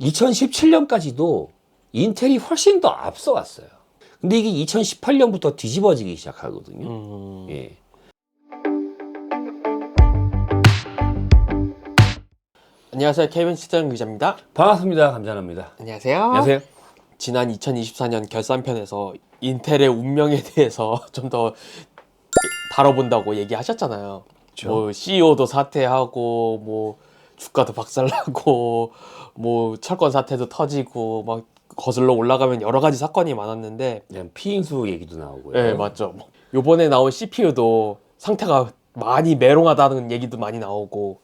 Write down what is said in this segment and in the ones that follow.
2017년까지도 인텔이 훨씬 더 앞서갔어요. 근데 이게 2018년부터 뒤집어지기 시작하거든요. 예. 안녕하세요. 케빈 시장 기자입니다. 반갑습니다. 감사합니다. 안녕하세요. 안녕하세요. 지난 2024년 결산편에서 인텔의 운명에 대해서 좀 더 다뤄본다고 얘기하셨잖아요. 그렇죠. 뭐 CEO도 사퇴하고 뭐 주가도 박살나고 뭐 철권 사태도 터지고 막 거슬러 올라가면 여러 가지 사건이 많았는데, 그냥 피인수 얘기도 나오고요. 네, 맞죠. 요번에 나온 CPU도 상태가 많이 메롱하다는 얘기도 많이 나오고,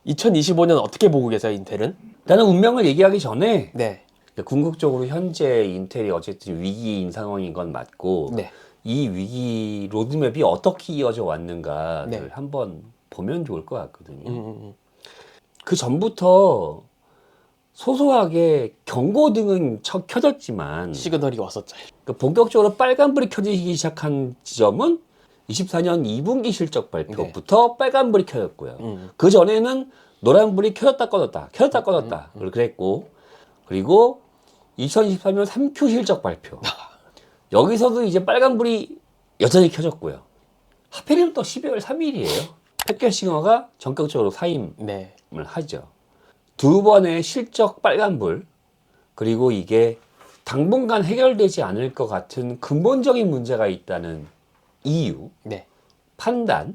2025년 어떻게 보고 계세요, 인텔은? 나는 운명을 얘기하기 전에 네. 궁극적으로 현재 인텔이 어쨌든 위기인 상황인 건 맞고, 네. 이 위기 로드맵이 어떻게 이어져 왔는가를 네. 한번 보면 좋을 것 같거든요. 그 전부터 소소하게 경고등은 켜졌지만 시그널이 왔었죠. 본격적으로 빨간불이 켜지기 시작한 지점은 24년 2분기 실적 발표부터 빨간불이 켜졌고요. 그 전에는 노란불이 켜졌다 꺼졌다 켜졌다 꺼졌다 그랬고, 그리고 2023년 3Q 실적 발표 여기서도 이제 빨간불이 여전히 켜졌고요. 하필이면 또 12월 3일이에요. 패캐싱어가 전격적으로 사임을 네. 하죠. 두 번의 실적 빨간불, 그리고 이게 당분간 해결되지 않을 것 같은 근본적인 문제가 있다는 이유, 네. 판단으로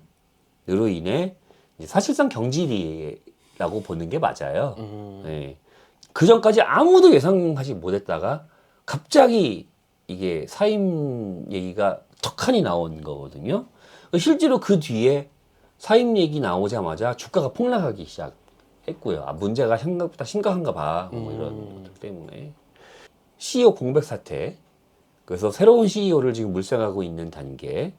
인해 사실상 경질이라고 보는 게 맞아요. 네. 그 전까지 아무도 예상하지 못했다가 갑자기 이게 사임 얘기가 턱하니 나온 거거든요. 실제로 그 뒤에 사임 얘기 나오자마자 주가가 폭락하기 시작했고요. 아, 문제가 생각보다 심각한가 봐. 뭐 이런 것들 때문에. CEO 공백 사태. 그래서 새로운 CEO를 지금 물색하고 있는 단계.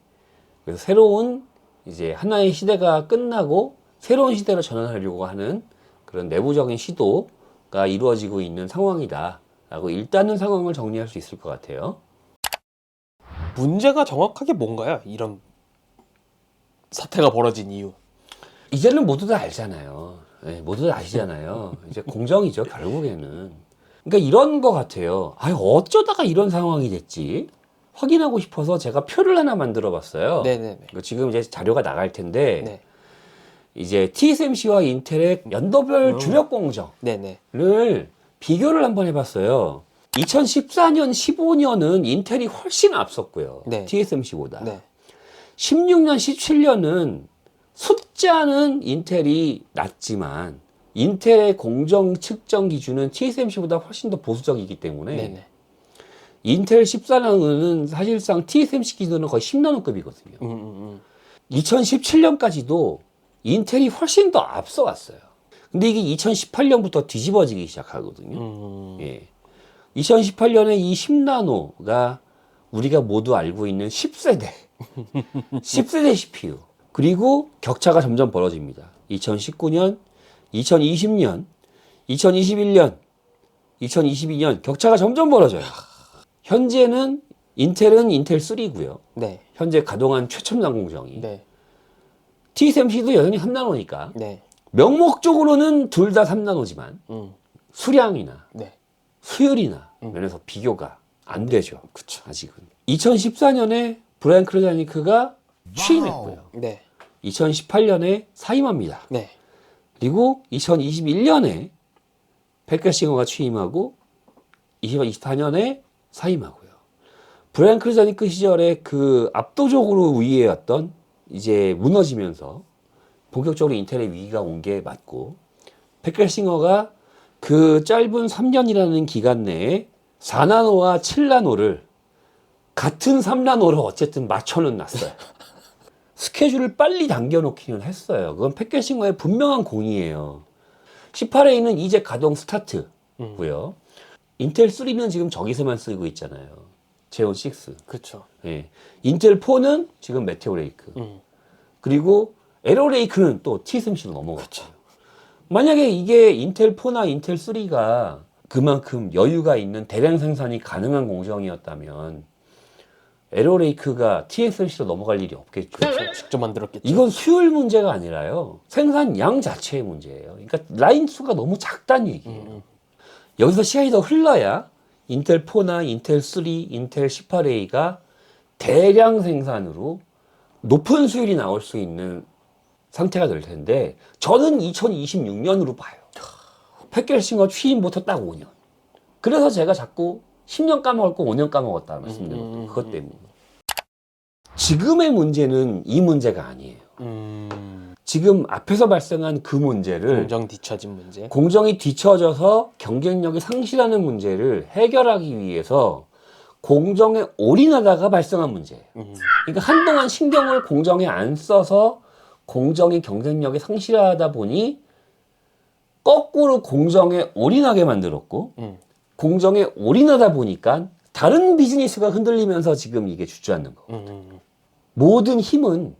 그래서 새로운 이제 하나의 시대가 끝나고 새로운 시대로 전환하려고 하는 그런 내부적인 시도가 이루어지고 있는 상황이다 라고 일단은 상황을 정리할 수 있을 것 같아요. 문제가 정확하게 뭔가요? 이런 사태가 벌어진 이유. 이제는 모두 다 알잖아요. 네, 모두 다 아시잖아요. 이제 공정이죠, 결국에는. 그러니까 이런 것 같아요. 아, 어쩌다가 이런 상황이 됐지? 확인하고 싶어서 제가 표를 하나 만들어 봤어요. 네네네. 지금 이제 자료가 나갈 텐데, 네. 이제 TSMC와 인텔의 연도별 주력 공정을 네네. 비교를 한번 해봤어요. 2014년, 15년은 인텔이 훨씬 앞섰고요. 네. TSMC보다. 네. 16년, 17년은 숫자는 인텔이 낮지만 인텔의 공정 측정 기준은 TSMC보다 훨씬 더 보수적이기 때문에 네네. 인텔 14나노는 사실상 TSMC 기준은 거의 10나노급이거든요. 2017년까지도 인텔이 훨씬 더 앞서갔어요. 근데 이게 2018년부터 뒤집어지기 시작하거든요. 예. 2018년에 이 10나노가 우리가 모두 알고 있는 10세대 10세대 CPU, 그리고 격차가 점점 벌어집니다. 2019년, 2020년, 2021년, 2022년 격차가 점점 벌어져요. 현재는 인텔은 인텔 3고요. 네. 현재 가동한 최첨단 공정이. 네. TSMC도 여전히 3나노니까 네. 명목적으로는 둘 다 3나노지만 수량이나 네. 수율이나 면에서 비교가 안 되죠. 그쵸. 아직은. 2014년에 브라이언 크루자니크가 취임했고요. 네. 2018년에 사임합니다. 네. 그리고 2021년에 패캐싱어가 취임하고 2024년에 사임하고요. 브라이언 크루자니크 시절에 그 압도적으로 우위였던 이제 무너지면서 본격적으로 인텔의 위기가 온 게 맞고, 패캐싱어가 그 짧은 3년이라는 기간 내에 4나노와 7나노를 같은 3나노로 어쨌든 맞춰는 놨어요. 스케줄을 빨리 당겨놓기는 했어요. 그건 패캐싱어의 분명한 공이에요. 18A는 이제 가동 스타트고요. 인텔 3는 지금 저기서만 쓰고 있잖아요. 제온 6. 그쵸. 예. 인텔 4는 지금 메테오 레이크. 그리고 에러 레이크는 또 TSMC로 넘어갔죠. 만약에 이게 인텔 4나 인텔 3가 그만큼 여유가 있는 대량 생산이 가능한 공정이었다면 에러 레이크가 TSMC로 넘어갈 일이 없겠죠. 그쵸. 직접 만들었겠죠. 이건 수율 문제가 아니라요. 생산량 자체의 문제예요. 그러니까 라인 수가 너무 작다는 얘기예요. 여기서 시간이 더 흘러야 인텔 4나 인텔 3, 인텔 18A가 대량 생산으로 높은 수율이 나올 수 있는 상태가 될 텐데 저는 2026년으로 봐요. 팻겔싱어 취임부터 딱 5년. 그래서 제가 자꾸 10년 까먹었고 5년 까먹었다 말씀드린 것도 그것 때문에. 지금의 문제는 이 문제가 아니에요. 지금 앞에서 발생한 그 문제를 공정 뒤처진 문제. 공정이 뒤처져서 경쟁력이 상실하는 문제를 해결하기 위해서 공정에 올인하다가 발생한 문제예요. 그러니까 한동안 신경을 공정에 안 써서 공정의 경쟁력이 상실하다 보니 거꾸로 공정에 올인하게 만들었고 공정에 올인하다 보니까 다른 비즈니스가 흔들리면서 지금 이게 주저앉는 거. 모든 힘은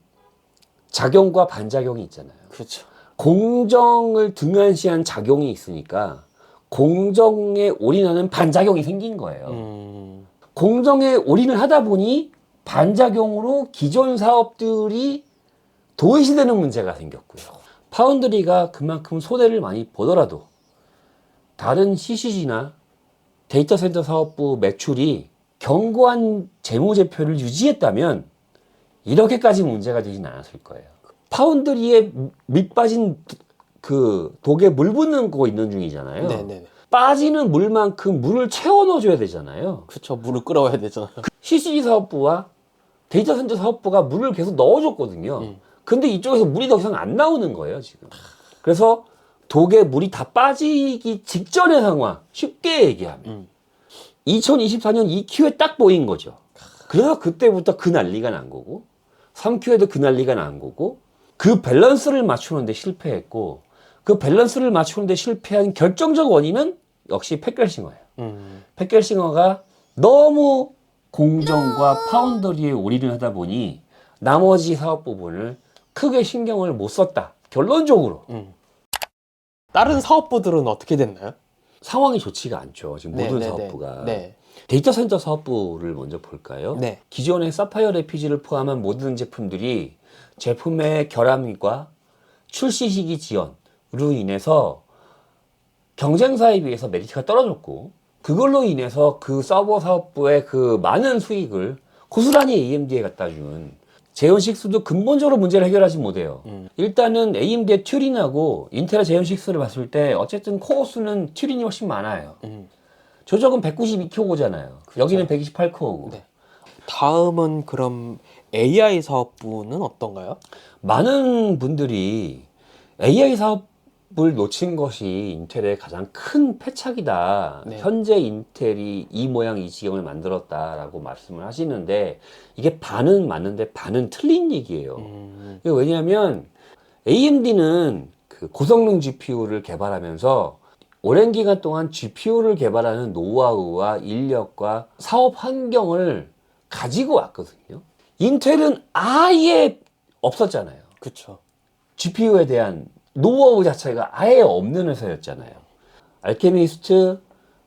작용과 반작용이 있잖아요. 그렇죠. 공정을 등한시한 작용이 있으니까 공정에 올인하는 반작용이 생긴 거예요. 공정에 올인을 하다 보니 반작용으로 기존 사업들이 도외시되는 문제가 생겼고요. 파운드리가 그만큼 손해를 많이 보더라도 다른 CCG나 데이터 센터 사업부 매출이 견고한 재무제표를 유지했다면 이렇게까지 문제가 되진 않았을 거예요. 파운드리에 밑빠진 그 독에 물 붓는 거 있는 중이잖아요. 네네. 빠지는 물만큼 물을 채워 넣어줘야 되잖아요. 그렇죠. 물을 끓여야 되잖아요. CCG 사업부와 데이터 센터 사업부가 물을 계속 넣어줬거든요. 근데 이쪽에서 물이 더 이상 안 나오는 거예요, 지금. 그래서 독에 물이 다 빠지기 직전의 상황, 쉽게 얘기하면. 2024년 2Q에 딱 보인 거죠. 그래서 그때부터 그 난리가 난 거고, 3Q에도 그 난리가 난 거고, 그 밸런스를 맞추는데 실패했고, 그 밸런스를 맞추는데 실패한 결정적 원인은 역시 팻겔싱어예요. 팻겔싱어가 너무 공정과 파운더리에 올인을 하다 보니 나머지 사업 부분을 크게 신경을 못 썼다. 결론적으로. 다른 사업부들은 어떻게 됐나요? 상황이 좋지가 않죠. 지금 모든 네네네. 사업부가. 네. 데이터 센터 사업부를 먼저 볼까요? 네. 기존의 사파이어 레피지를 포함한 모든 제품들이 제품의 결함과 출시 시기 지연으로 인해서 경쟁사에 비해서 메리트가 떨어졌고 그걸로 인해서 그 서버 사업부의 그 많은 수익을 고스란히 AMD에 갖다 준 제온6도 근본적으로 문제를 해결하지 못해요. 일단은 AMD의 튜린하고 인텔의 제온6를 봤을 때 어쨌든 코어 수는 튜린이 훨씬 많아요. 조적은 192코어잖아요. 여기는 128코어고. 네. 다음은 그럼 AI 사업부는 어떤가요? 많은 분들이 AI 사업을 놓친 것이 인텔의 가장 큰 패착이다. 네. 현재 인텔이 이 모양 이 지경을 만들었다라고 말씀을 하시는데 이게 반은 맞는데 반은 틀린 얘기예요. 이게 왜냐하면 AMD는 그 고성능 GPU를 개발하면서 오랜 기간 동안 GPU를 개발하는 노하우와 인력과 사업 환경을 가지고 왔거든요. 인텔은 아예 없었잖아요. 그렇죠. GPU에 대한 노하우 자체가 아예 없는 회사였잖아요. 알케미스트,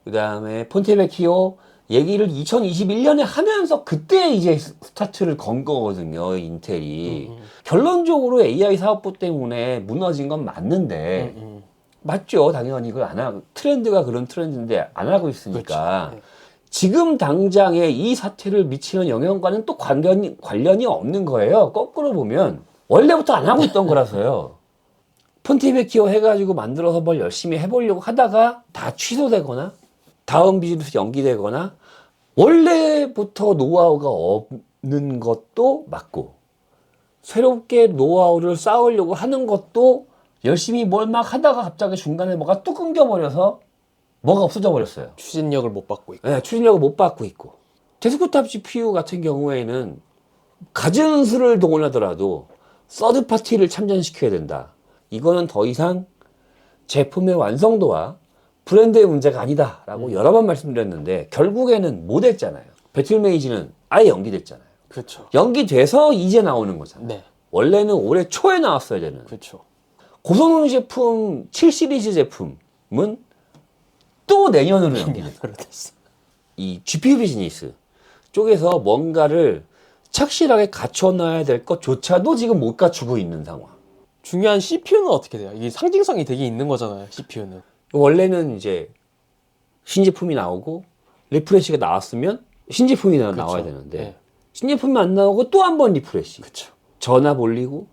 그 다음에 폰테베키오 얘기를 2021년에 하면서 그때 이제 스타트를 건 거거든요, 인텔이. 결론적으로 AI 사업부 때문에 무너진 건 맞는데, 맞죠. 당연히 이걸 안 하고, 트렌드가 그런 트렌드인데 안 하고 있으니까. 그렇죠. 네. 지금 당장에 이 사태를 미치는 영향과는 또 관련이 없는 거예요. 거꾸로 보면. 원래부터 안 하고 있던 거라서요. 폰티베키오 해가지고 만들어서 뭘 열심히 해보려고 하다가 다 취소되거나 다음 비즈니스 연기되거나 원래부터 노하우가 없는 것도 맞고 새롭게 노하우를 쌓으려고 하는 것도 열심히 뭘 막 하다가 갑자기 중간에 뭐가 뚝 끊겨버려서 뭐가 없어져 버렸어요. 추진력을 못 받고 있고. 네, 추진력을 못 받고 있고. 데스크탑 GPU 같은 경우에는 갖은 수를 동원하더라도 서드 파티를 참전시켜야 된다. 이거는 더 이상 제품의 완성도와 브랜드의 문제가 아니다라고 여러 번 말씀드렸는데 결국에는 못 했잖아요. 배틀메이지는 아예 연기됐잖아요. 그렇죠. 연기돼서 이제 나오는 거잖아요. 네. 원래는 올해 초에 나왔어야 되는. 그렇죠. 고성능 제품 7 시리즈 제품은 또 내년으로 연기됐어요. 그렇겠어. 이 GPU 비즈니스 쪽에서 뭔가를 착실하게 갖춰놔야 될 것조차도 지금 못 갖추고 있는 상황. 중요한 CPU는 어떻게 돼요? 이게 상징성이 되게 있는 거잖아요. CPU는. 원래는 이제 신제품이 나오고 리프레시가 나왔으면 신제품이 나와야 되는데 네. 신제품이 안 나오고 또 한 번 리프레시. 그쵸. 전압 올리고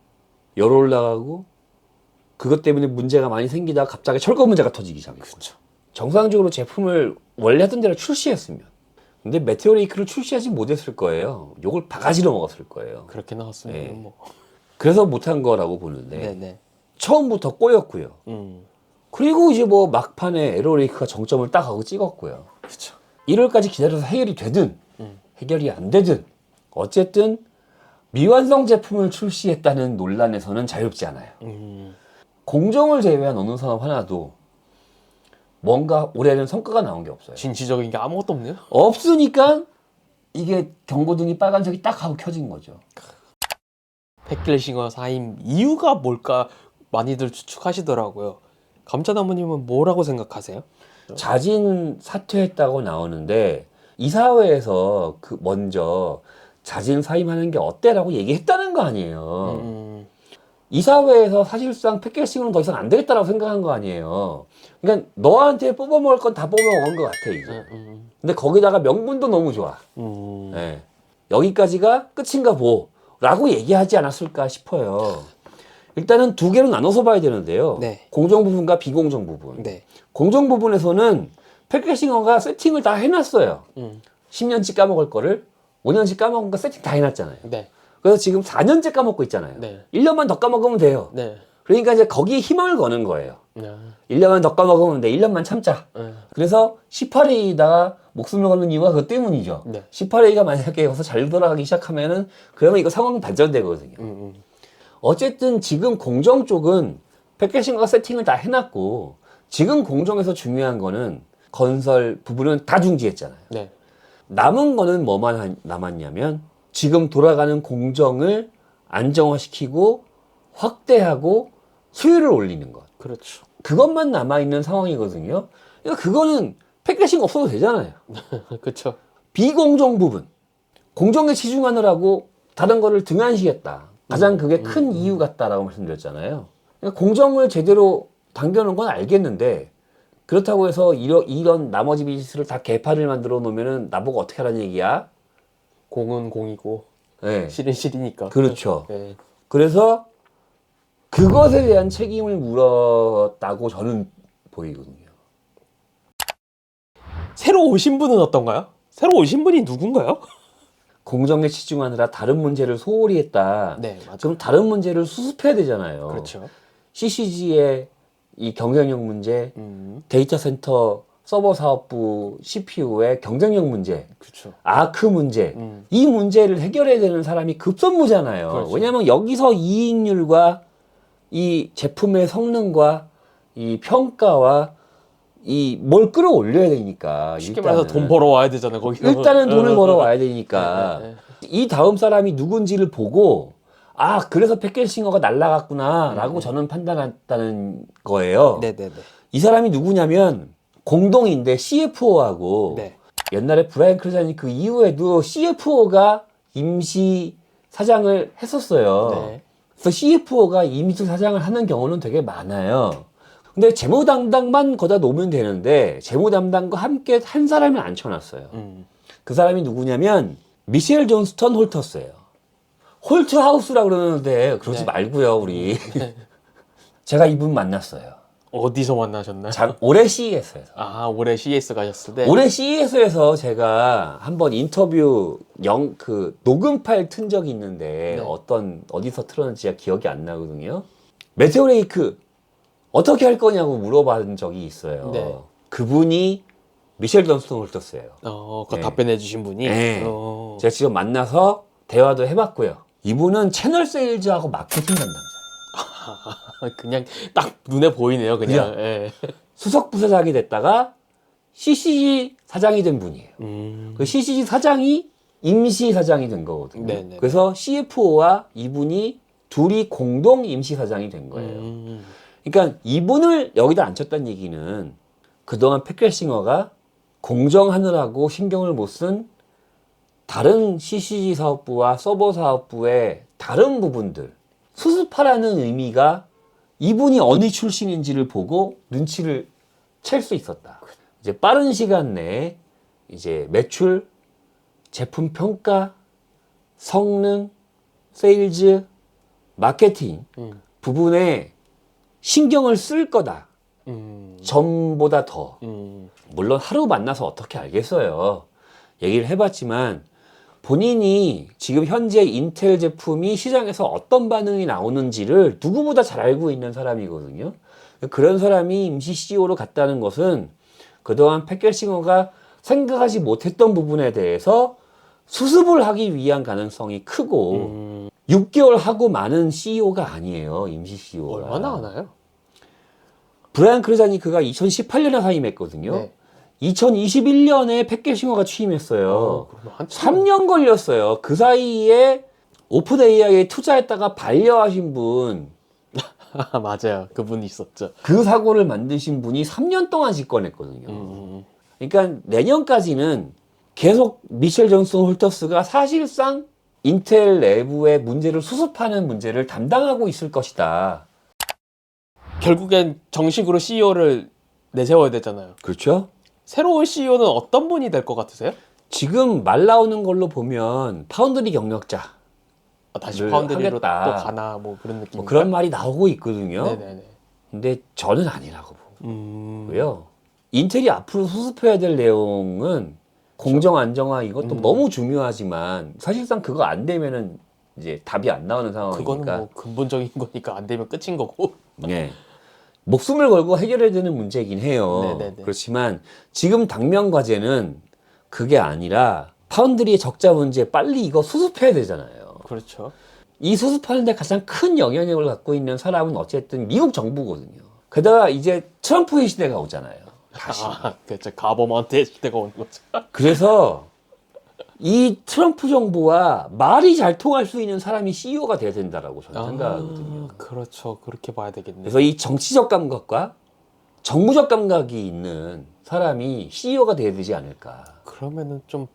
열 올라가고 그것 때문에 문제가 많이 생기다가 갑자기 철거 문제가 터지기 시작했고 그쵸. 정상적으로 제품을 원래 하던 대로 출시했으면 근데 메테오레이크를 출시하지 못했을 거예요. 요걸 바가지로 먹었을 거예요. 그렇게 나왔으면 네. 뭐. 그래서 못한 거라고 보는데 네네. 처음부터 꼬였고요. 음. 그리고 이제 뭐 막판에 에어레이크가 정점을 딱 하고 찍었고요. 그쵸. 1월까지 기다려서 해결이 되든 음. 해결이 안 되든 어쨌든 미완성 제품을 출시했다는 논란에서는 자유롭지 않아요. 공정을 제외한 어느 산업 하나도 뭔가 올해는 성과가 나온 게 없어요. 진취적인 게 아무것도 없네요. 없으니까 이게 경고등이 빨간색이 딱 하고 켜진 거죠. 백길싱어 사임 이유가 뭘까 많이들 추측하시더라고요. 감자나무님은 뭐라고 생각하세요? 자진 사퇴했다고 나오는데 이사회에서 그 먼저 자진 사임하는 게 어때라고 얘기했다는 거 아니에요. 이사회에서 사실상 패키징은 더 이상 안 되겠다라고 생각한 거 아니에요. 그러니까 너한테 뽑아먹을 건 다 뽑아먹은 것 같아 이제. 근데 거기다가 명분도 너무 좋아. 네. 여기까지가 끝인가 보라고 얘기하지 않았을까 싶어요. 일단은 두 개로 나눠서 봐야 되는데요. 네. 공정 부분과 비공정 부분. 네. 공정 부분에서는 패키징어가 세팅을 다 해놨어요. 10년치 까먹을 거를 5년치 까먹은 거 세팅 다 해놨잖아요. 네. 그래서 지금 4년째 까먹고 있잖아요. 네. 1년만 더 까먹으면 돼요. 네. 그러니까 이제 거기에 희망을 거는 거예요. 네. 1년만 더 까먹으면 돼. 1년만 참자. 네. 그래서 18A에다가 목숨을 거는 이유가 그것 때문이죠. 네. 18A가 만약에 여기서 잘 돌아가기 시작하면은 그러면 이거 상황이 반전되거든요. 어쨌든 지금 공정 쪽은 패키징과 세팅을 다 해놨고 지금 공정에서 중요한 거는 건설 부분은 다 중지했잖아요. 네. 남은 거는 남았냐면 지금 돌아가는 공정을 안정화시키고 확대하고 수율을 올리는 것. 그렇죠. 그것만 남아있는 상황이거든요. 그러니까 그거는 패키징 없어도 되잖아요. 그렇죠. 비공정 부분. 공정에 치중하느라고 다른 거를 등한시했다. 가장 그게 큰 이유 같다라고 말씀드렸잖아요. 그러니까 공정을 제대로 당겨놓은 건 알겠는데 그렇다고 해서 이런 나머지 비즈니스를 다 개판을 만들어 놓으면은 나보고 어떻게 하라는 얘기야? 공은 공이고 네. 실은 실이니까. 그렇죠. 네. 그래서 그것에 대한 책임을 물었다고 저는 보이거든요. 새로 오신 분은 어떤가요? 새로 오신 분이 누군가요? 공정에 치중하느라 다른 문제를 소홀히 했다. 네, 맞아요. 그럼 다른 문제를 수습해야 되잖아요. 그렇죠. CCG의 이 경쟁력 문제, 데이터 센터 서버 사업부 CPU의 경쟁력 문제, 그렇죠. 아크 문제, 이 문제를 해결해야 되는 사람이 급선무잖아요. 그렇죠. 왜냐하면 여기서 이익률과 이 제품의 성능과 이 평가와 이 뭘 끌어올려야 되니까 쉽게 말해서 돈 벌어와야 되잖아요. 거기서. 일단은 돈을 벌어와야 되니까 네. 이 다음 사람이 누군지를 보고 아 그래서 패키징어가 날라갔구나 라고 저는 판단했다는 거예요. 네네네. 이 사람이 누구냐면 공동인데 CFO하고 네. 옛날에 브라이언 크루자니 그 이후에도 CFO가 임시 사장을 했었어요. 네. 그래서 CFO가 임시 사장을 하는 경우는 되게 많아요. 근데 재무 담당만 거다 놓으면 되는데 재무 담당과 함께 한 사람을 앉혀놨어요. 그 사람이 누구냐면 미셸 존스턴 홀터스예요. 홀트 하우스라 그러는데 그러지 네. 말고요 우리. 제가 이분 만났어요. 어디서 만나셨나요? 올해 CES에서. 아, 올해 CES 가셨을 때. 올해 CES에서 제가 한번 인터뷰 녹음 파일 튼 적이 있는데 네. 어디서 틀었는지 제가 기억이 안 나거든요. 메테오레이크 어떻게 할 거냐고 물어본 적이 있어요. 네. 그분이 미셸 존스턴 홀터스예요. 그 네. 답변해 주신 분이. 네. 제가 지금 만나서 대화도 해봤고요. 이분은 채널 세일즈하고 마케팅 담당자예요. 그냥 딱 눈에 보이네요, 그냥. 그죠? 예. 수석 부사장이 됐다가 CCG 사장이 된 분이에요. 그 CCG 사장이 임시 사장이 된 거거든요. 네네. 그래서 CFO와 이분이 둘이 공동 임시 사장이 된 거예요. 그러니까 이분을 여기다 앉혔다는 얘기는 그동안 패키징어가 공정하느라고 신경을 못 쓴 다른 CCG 사업부와 서버 사업부의 다른 부분들 수습하라는 의미가 이분이 어느 출신인지를 보고 눈치를 챌 수 있었다. 이제 빠른 시간 내에 이제 매출, 제품 평가, 성능, 세일즈, 마케팅 부분에 신경을 쓸 거다. 전보다 더. 물론 하루 만나서 어떻게 알겠어요. 얘기를 해봤지만 본인이 지금 현재 인텔 제품이 시장에서 어떤 반응이 나오는지를 누구보다 잘 알고 있는 사람이거든요. 그런 사람이 임시 CEO로 갔다는 것은 그동안 팻게싱어가 생각하지 못했던 부분에 대해서 수습을 하기 위한 가능성이 크고 6개월 하고 많은 CEO가 아니에요. 임시 CEO가. 얼마나 하나요? 브라이언 크루자니크가 2018년에 사임했거든요. 네. 2021년에 팻게싱어가 취임했어요. 그러면 한 3년 걸렸어요. 그 사이에 오픈 AI에 투자했다가 반려하신 분, 맞아요. 그분이 있었죠. 그 사고를 만드신 분이 3년 동안 집권했거든요. 그러니까 내년까지는 계속 미셸 존슨 홀터스가 사실상 인텔 내부의 문제를 수습하는 문제를 담당하고 있을 것이다. 결국엔 정식으로 CEO를 내세워야 되잖아요. 그렇죠? 새로운 CEO는 어떤 분이 될 것 같으세요? 지금 말 나오는 걸로 보면 파운드리 경력자 다시 를 파운드리로 하겠다. 또 가나 뭐 그런 느낌. 뭐 그런 말이 나오고 있거든요. 네네네. 근데 저는 아니라고 보고요. 인텔이 앞으로 수습해야 될 내용은 공정 안정화 이것도 너무 중요하지만 사실상 그거 안 되면은 이제 답이 안 나오는 상황이니까. 그거는 뭐 근본적인 거니까 안 되면 끝인 거고. 네. 목숨을 걸고 해결해야 되는 문제이긴 해요. 네네네. 그렇지만 지금 당면 과제는 그게 아니라 파운드리의 적자 문제 빨리 이거 수습해야 되잖아요. 그렇죠. 이 수습하는 데 가장 큰 영향력을 갖고 있는 사람은 어쨌든 미국 정부거든요. 게다가 이제 트럼프의 시대가 오잖아요. 다시. 그렇죠. 가버먼트의 시대가 오는 거죠. 그래서 이 트럼프 정부와 말이 잘 통할 수 있는 사람이 CEO가 돼야 된다라고 저는 생각하거든요. 그렇죠. 그렇게 봐야 되겠네요. 그래서 이 정치적 감각과 정무적 감각이 있는 사람이 CEO가 돼야 되지 않을까. 그러면은 좀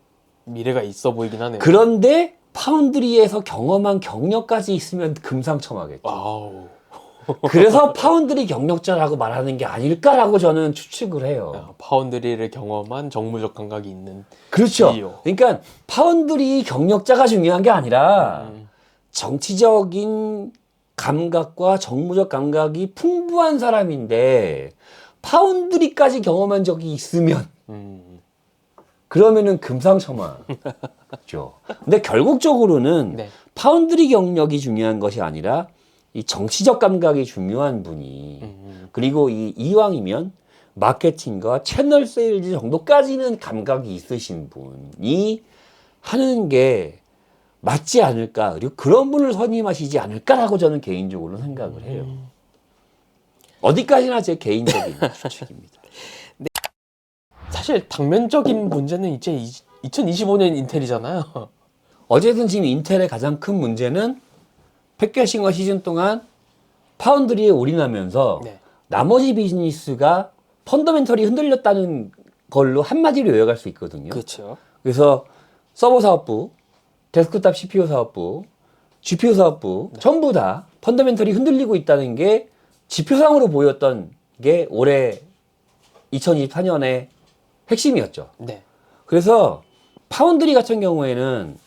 미래가 있어 보이긴 하네요. 그런데 파운드리에서 경험한 경력까지 있으면 금상첨화겠죠. 아우. 그래서 파운드리 경력자라고 말하는 게 아닐까라고 저는 추측을 해요. 파운드리를 경험한 정무적 감각이 있는 그렇죠. CEO. 그러니까 파운드리 경력자가 중요한 게 아니라 정치적인 감각과 정무적 감각이 풍부한 사람인데 파운드리까지 경험한 적이 있으면 그러면은 금상첨화죠. 근데 결국적으로는 네. 파운드리 경력이 중요한 것이 아니라 이 정치적 감각이 중요한 분이 그리고 이왕이면 마케팅과 채널 세일즈 정도까지는 감각이 있으신 분이 하는 게 맞지 않을까. 그리고 그런 분을 선임하시지 않을까라고 저는 개인적으로 생각을 해요. 어디까지나 제 개인적인 추측입니다. 사실 당면적인 문제는 이제 2025년 인텔이잖아요. 어쨌든 지금 인텔의 가장 큰 문제는 팻게싱어 시즌 동안 파운드리에 올인하면서 네. 나머지 비즈니스가 펀더멘털이 흔들렸다는 걸로 한마디로 요약할 수 있거든요. 그렇죠. 그래서 서버 사업부, 데스크탑 CPU 사업부, GPU 사업부 전부 다 펀더멘털이 흔들리고 있다는 게 지표상으로 보였던 게 올해 2024년의 핵심이었죠. 네. 그래서 파운드리 같은 경우에는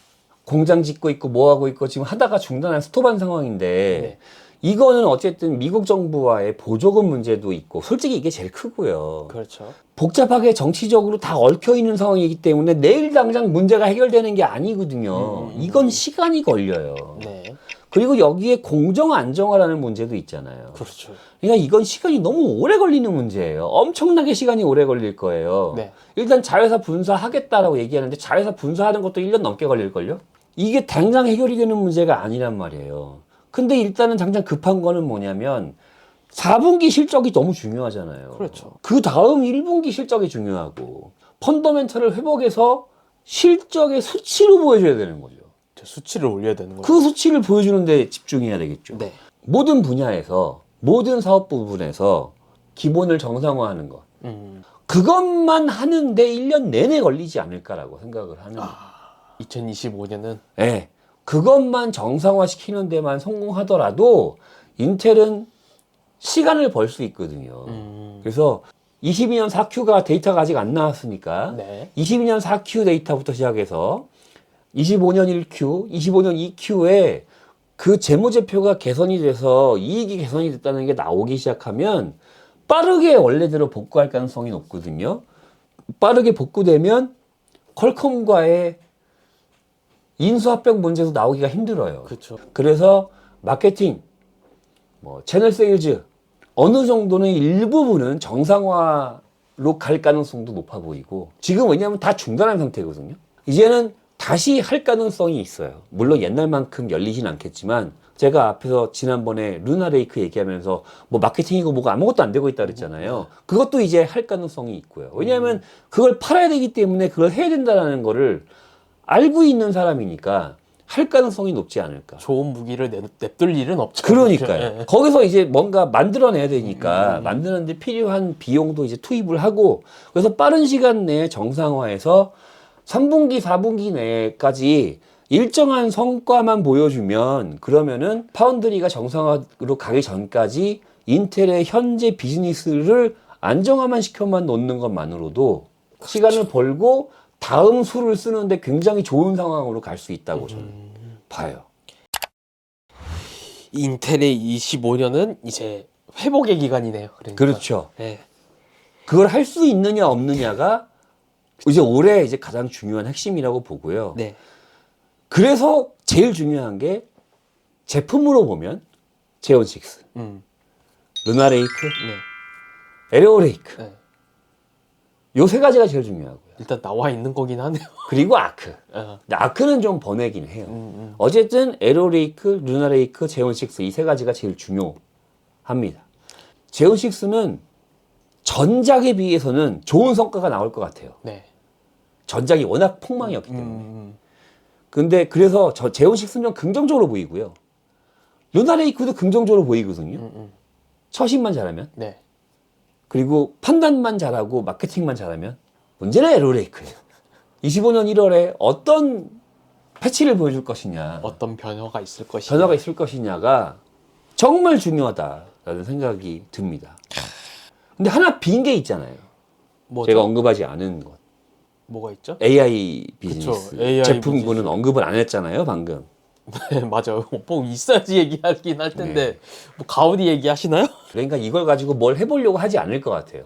공장 짓고 있고 뭐 하고 있고 지금 하다가 중단한 스톱한 상황인데 네. 이거는 어쨌든 미국 정부와의 보조금 문제도 있고 솔직히 이게 제일 크고요. 그렇죠. 복잡하게 정치적으로 다 얽혀 있는 상황이기 때문에 내일 당장 문제가 해결되는 게 아니거든요. 이건 시간이 걸려요. 네. 그리고 여기에 공정 안정화라는 문제도 있잖아요. 그렇죠. 그러니까 이건 시간이 너무 오래 걸리는 문제예요. 엄청나게 시간이 오래 걸릴 거예요. 네. 일단 자회사 분사하겠다라고 얘기하는데 자회사 분사하는 것도 1년 넘게 걸릴걸요? 이게 당장 해결이 되는 문제가 아니란 말이에요. 근데 일단은 당장 급한 거는 뭐냐면 4분기 실적이 너무 중요하잖아요. 그렇죠. 그 다음 1분기 실적이 중요하고 펀더멘털을 회복해서 실적의 수치로 보여줘야 되는 거죠. 수치를 올려야 되는 거죠. 그 수치를 보여주는 데 집중해야 되겠죠. 네. 모든 분야에서 모든 사업 부분에서 기본을 정상화하는 것. 그것만 하는데 1년 내내 걸리지 않을까라고 생각을 하는 거예요. 2025년은 네. 그것만 정상화시키는 데만 성공하더라도 인텔은 시간을 벌 수 있거든요. 그래서 22년 4Q가 데이터가 아직 안 나왔으니까 네. 22년 4Q 데이터부터 시작해서 25년 1Q, 25년 2Q에 그 재무제표가 개선이 돼서 이익이 개선이 됐다는 게 나오기 시작하면 빠르게 원래대로 복구할 가능성이 높거든요. 빠르게 복구되면 퀄컴과의 인수합병 문제도 나오기가 힘들어요. 그렇죠. 그래서 마케팅, 뭐 채널 세일즈 어느 정도는 일부분은 정상화로 갈 가능성도 높아 보이고 지금 왜냐하면 다 중단한 상태거든요. 이제는 다시 할 가능성이 있어요. 물론 옛날만큼 열리진 않겠지만 제가 앞에서 지난번에 루나레이크 얘기하면서 뭐 마케팅이고 뭐가 아무것도 안 되고 있다 그랬잖아요. 그것도 이제 할 가능성이 있고요. 왜냐하면 그걸 팔아야 되기 때문에 그걸 해야 된다는 거를 알고 있는 사람이니까 할 가능성이 높지 않을까. 좋은 무기를 냅둘 일은 없죠. 그러니까요. 예. 거기서 이제 뭔가 만들어내야 되니까 만드는데 필요한 비용도 이제 투입을 하고 그래서 빠른 시간 내에 정상화해서 3분기, 4분기 내까지 일정한 성과만 보여주면 그러면은 파운드리가 정상화로 가기 전까지 인텔의 현재 비즈니스를 안정화만 시켜만 놓는 것만으로도 시간을 벌고 다음 수를 쓰는데 굉장히 좋은 상황으로 갈 수 있다고 저는 봐요. 인텔의 25년은 이제 회복의 기간이네요. 그러니까. 그렇죠. 예. 그걸 할 수 있느냐 없느냐가 이제 올해 이제 가장 중요한 핵심이라고 보고요. 네. 그래서 제일 중요한 게 제품으로 보면 제온6, 루나레이크, 네. 에레오레이크 네. 요 세 가지가 제일 중요하고요. 일단 나와 있는 거긴 하네요. 그리고 아크. 어. 근데 아크는 좀 번외긴 해요. 어쨌든 에레오레이크, 루나레이크, 제온6 이 세 가지가 제일 중요합니다. 제온6는 전작에 비해서는 좋은 성과가 나올 것 같아요. 네. 전작이 워낙 폭망이었기 때문에. 근데 그래서 저 제온6는 좀 긍정적으로 보이고요. 루나레이크도 긍정적으로 보이거든요. 처신만 잘하면. 네. 그리고 판단만 잘하고 마케팅만 잘하면 문제는 에로레이크예요. 25년 1월에 어떤 패치를 보여줄 것이냐, 어떤 변화가 있을 것이냐. 변화가 있을 것이냐가 정말 중요하다라는 생각이 듭니다. 근데 하나 빈 게 있잖아요. 뭐죠? 제가 언급하지 않은 것. 뭐가 있죠? AI 비즈니스. 그쵸, AI 제품군은 비즈니스. 언급을 안 했잖아요, 방금. 네, 맞아요. 뭐 있어야지 얘기하긴 할 텐데 뭐 가우디 얘기하시나요? 그러니까 이걸 가지고 뭘 해보려고 하지 않을 것 같아요.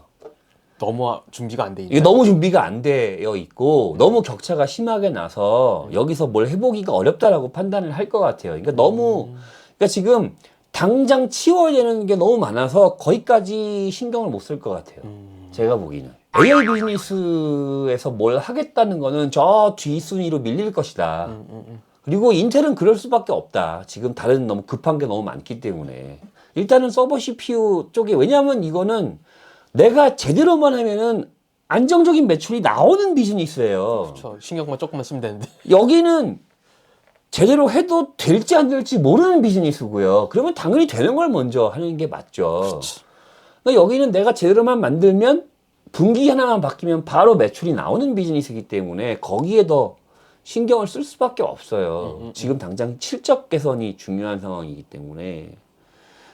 너무 준비가 안 돼 이게 있나요? 너무 준비가 안 되어 있고 너무 격차가 심하게 나서 여기서 뭘 해보기가 어렵다라고 판단을 할 것 같아요. 그러니까 그러니까 지금 당장 치워야 되는 게 너무 많아서 거기까지 신경을 못 쓸 것 같아요. 제가 보기에는. AI 비즈니스에서 뭘 하겠다는 거는 저 뒷순위로 밀릴 것이다. 그리고 인텔은 그럴 수밖에 없다. 지금 다른 너무 급한 게 너무 많기 때문에. 일단은 서버 CPU 쪽에, 왜냐하면 이거는 내가 제대로만 하면은 안정적인 매출이 나오는 비즈니스예요. 그렇죠. 신경만 조금만 쓰면 되는데. 여기는 제대로 해도 될지 안 될지 모르는 비즈니스고요. 그러면 당연히 되는 걸 먼저 하는 게 맞죠. 그러니까 여기는 내가 제대로만 만들면 분기 하나만 바뀌면 바로 매출이 나오는 비즈니스이기 때문에 거기에 더 신경을 쓸 수밖에 없어요. 지금 당장 실적 개선이 중요한 상황이기 때문에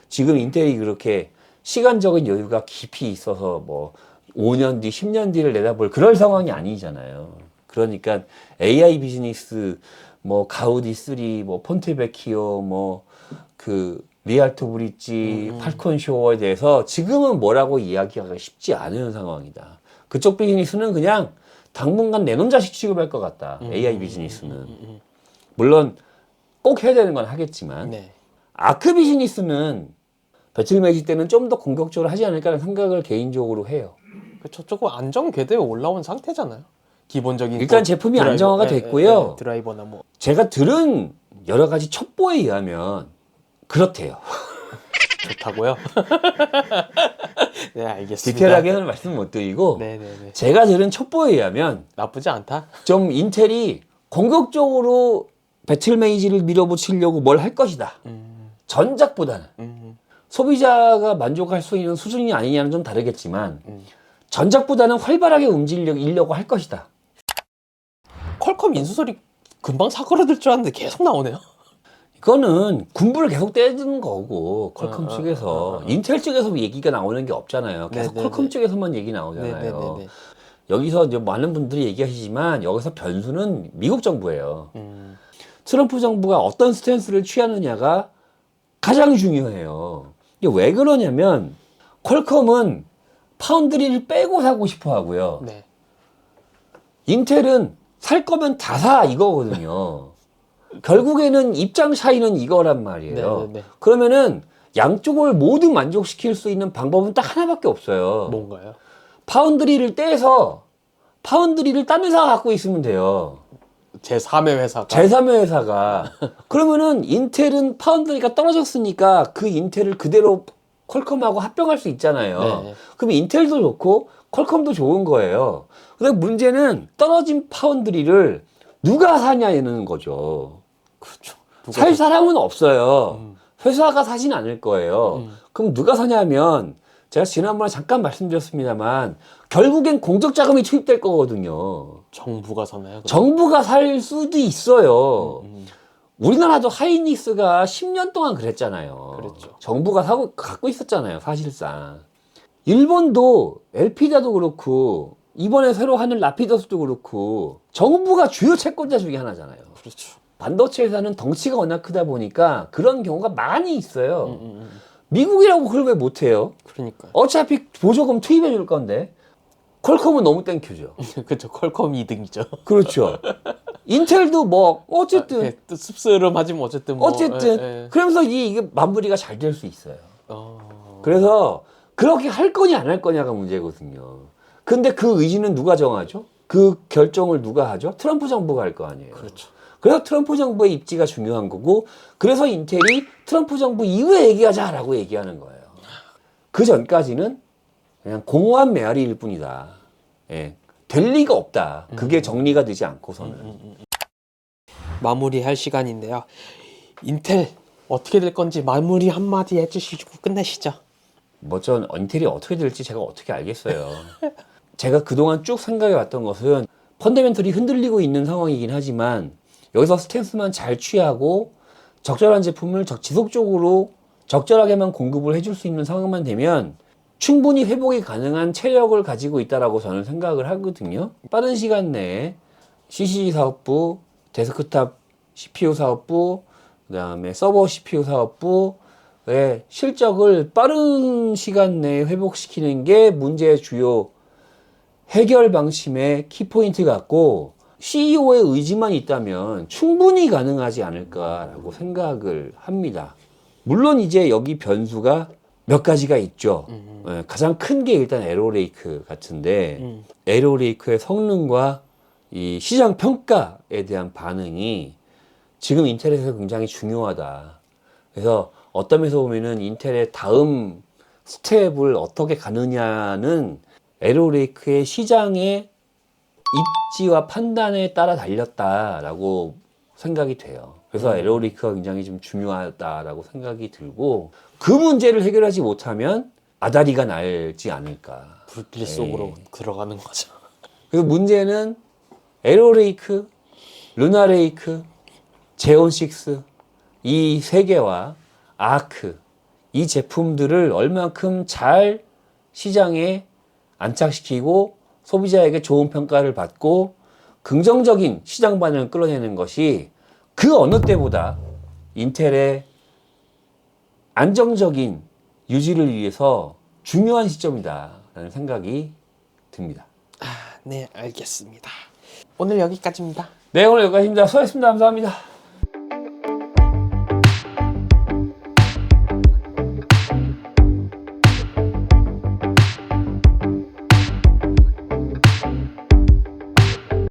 지금 인텔이 그렇게 시간적인 여유가 깊이 있어서 뭐 5년 뒤, 10년 뒤를 내다볼 그럴 상황이 아니잖아요. 그러니까 AI 비즈니스, 뭐 가우디 3, 뭐 폰테베키오, 뭐 그 리알토 브릿지, 팔콘 쇼어에 대해서 지금은 뭐라고 이야기하기가 쉽지 않은 상황이다. 그쪽 비즈니스는 그냥 당분간 내 놈 자식 취급할 것 같다. AI 비즈니스는. 물론 꼭 해야 되는 건 하겠지만 네. 아크 비즈니스는 배틀매직 때는 좀 더 공격적으로 하지 않을까라는 생각을 개인적으로 해요. 그렇죠. 조금 안정 궤도에 올라온 상태잖아요. 기본적인 일단 뭐 제품이 드라이버, 안정화가 됐고요. 드라이버나 뭐 제가 들은 여러 가지 첩보에 의하면 그렇대요. 좋다고요. 네, 알겠습니다. 디테일하게는 말씀 못 드리고 네네네. 제가 들은 첩보에 의하면 나쁘지 않다. 좀 인텔이 공격적으로 배틀메이지를 밀어붙이려고 뭘 할 것이다. 전작보다는. 소비자가 만족할 수 있는 수준이 아니냐는 좀 다르겠지만 전작보다는 활발하게 움직이려고 할 것이다. 퀄컴 인수설이 금방 사그러들 줄 알았는데 계속 나오네요. 이거는 군부를 계속 떼는 거고 퀄컴 측에서 인텔 측에서 얘기가 나오는 게 없잖아요. 계속 네네네. 퀄컴 측에서만 얘기 나오잖아요. 네네네네. 여기서 이제 많은 분들이 얘기하시지만 여기서 변수는 미국 정부예요. 트럼프 정부가 어떤 스탠스를 취하느냐가 가장 중요해요. 이게 왜 그러냐면 퀄컴은 파운드리를 빼고 사고 싶어 하고요. 네. 인텔은 살 거면 다 사 이거거든요. 결국에는 입장 차이는 이거란 말이에요. 네네네. 그러면은 양쪽을 모두 만족시킬 수 있는 방법은 딱 하나밖에 없어요. 뭔가요? 파운드리를 떼서 파운드리를 딴 회사가 갖고 있으면 돼요. 제3의 회사가. 제3의 회사가. 그러면은 인텔은 파운드리가 떨어졌으니까 그 인텔을 그대로 퀄컴하고 합병할 수 있잖아요. 네. 그럼 인텔도 좋고 퀄컴도 좋은 거예요. 근데 문제는 떨어진 파운드리를 누가 사냐는 거죠. 그렇죠. 살 사람은 없어요. 회사가 사진 않을 거예요. 그럼 누가 사냐면 제가 지난번에 잠깐 말씀드렸습니다만 결국엔 공적 자금이 투입될 거거든요. 정부가 사나요? 그럼? 정부가 살 수도 있어요. 우리나라도 하이닉스가 10년 동안 그랬잖아요. 그랬죠. 정부가 갖고 있었잖아요, 사실상. 일본도 엘피다도 그렇고 이번에 새로 하는 라피더스도 그렇고 정부가 주요 채권자 중에 하나잖아요. 그렇죠. 반도체 회사는 덩치가 워낙 크다 보니까 그런 경우가 많이 있어요. 미국이라고 그걸 왜 못해요? 그러니까요. 어차피 보조금 투입해 줄 건데 퀄컴은 너무 땡큐죠. 그렇죠. 퀄컴 2등이죠. 그렇죠. 인텔도 뭐 어쨌든 또 씁쓸하지만 어쨌든 뭐. 어쨌든 예. 그러면서 이게 마무리가 잘 될 수 있어요. 어... 그래서 그렇게 할 거냐 안 할 거냐가 문제거든요. 근데 그 의지는 누가 정하죠? 그 결정을 누가 하죠? 트럼프 정부가 할 거 아니에요. 그렇죠. 그래서 트럼프 정부의 입지가 중요한 거고 그래서 인텔이 트럼프 정부 이후에 얘기하자라고 얘기하는 거예요. 그 전까지는 그냥 공허한 메아리일 뿐이다. 예. 될 리가 없다. 그게 정리가 되지 않고서는. 마무리할 시간인데요. 인텔 어떻게 될 건지 마무리 한마디 해주시고 끝내시죠. 뭐 전 인텔이 어떻게 될지 제가 어떻게 알겠어요. 제가 그동안 쭉 생각해 왔던 것은 펀더멘털이 흔들리고 있는 상황이긴 하지만 여기서 스탠스만 잘 취하고 적절한 제품을 지속적으로 적절하게만 공급을 해줄 수 있는 상황만 되면 충분히 회복이 가능한 체력을 가지고 있다라고 저는 생각을 하거든요. 빠른 시간 내에 CCG 사업부, 데스크탑 CPU 사업부, 그 다음에 서버 CPU 사업부의 실적을 빠른 시간 내에 회복시키는 게 문제의 주요 해결 방침의 키포인트 같고 CEO의 의지만 있다면 충분히 가능하지 않을까라고 생각을 합니다. 물론 이제 여기 변수가 몇 가지가 있죠. 예, 가장 큰 게 일단 에로레이크 같은데 에로레이크의 성능과 이 시장 평가에 대한 반응이 지금 인텔에서 굉장히 중요하다. 그래서 어떤 면에서 보면은 인텔의 다음 스텝을 어떻게 가느냐는 에로레이크의 시장의 입지와 판단에 따라 달렸다라고 생각이 돼요. 그래서 에로레이크가 굉장히 좀 중요하다라고 생각이 들고 그 문제를 해결하지 못하면 아다리가 날지 않을까. 불길 속으로 들어가는 거죠. 그래서 문제는 에로레이크, 루나레이크, 제온6 이 세 개와 아크 이 제품들을 얼만큼 잘 시장에 안착시키고 소비자에게 좋은 평가를 받고 긍정적인 시장 반응을 끌어내는 것이 그 어느 때보다 인텔의 안정적인 유지를 위해서 중요한 시점이다라는 생각이 듭니다. 네, 알겠습니다. 오늘 여기까지입니다. 네, 오늘 여기까지입니다. 수고하셨습니다. 감사합니다.